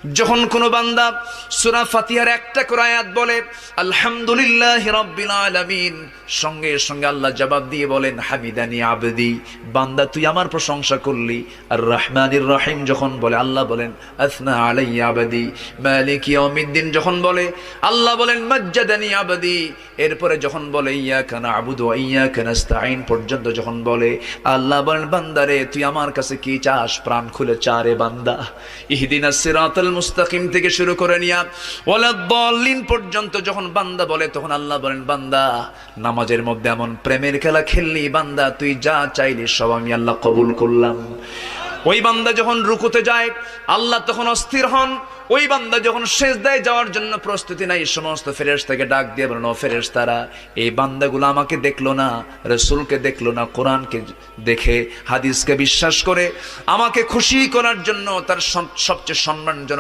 যখন কোনো বান্দা সূরা ফাতিহার একটা করে আয়াত বলে আলহামদুলিল্লাহি রাব্বিল আলামিন, সঙ্গে সঙ্গে আল্লাহ জবাব দিয়ে বলেন হামিদানি আবদি, বান্দা তুই আমার প্রশংসা করলি। আর রহমানির রহিম যখন বলে আল্লাহ বলেন আসনা আলাইয়া আবদি। মালিক ইয়াউমিদ্দিন যখন বলে আল্লাহ বলেন মাজ্জাদানি আবদি। এরপরে যখন বলে ইয়াকা না'বুদু ওয়া ইয়াকা নাস্তাঈন পর্যন্ত যখন বলে আল্লাহ বলেন বান্দারে তুই আমার কাছে কি চাস, প্রাণ খুলে চারে বান্দা। ইহদিনাস সিরাতাল মুস্তাকিম থেকে শুরু করে নিয়া ওয়ালাদ-দাল্লিন পর্যন্ত যখন বান্দা বলে তখন আল্লাহ বলেন বান্দা নামাজের মধ্যে এমন প্রেমের খেলা খেললি বান্দা, তুই যা চাইলি সব আমি আল্লাহ কবুল করলাম। ওই বান্দা যখন রুকুতে যায় আল্লাহ তখন অস্থির হন। ওই বান্দা যখন সিজদায় যাওয়ার জন্য প্রস্তুতি নাই, সমস্ত ফেরেশতাকে ডাক দিয়ে বলেন ও ফেরেশতারা, এই বান্দাগুলো আমাকে দেখলো না, রাসূলকে দেখলো না, কোরআনকে দেখে হাদিসকে বিশ্বাস করে আমাকে খুশি করার জন্য তার সবচেয়ে সম্মানজনক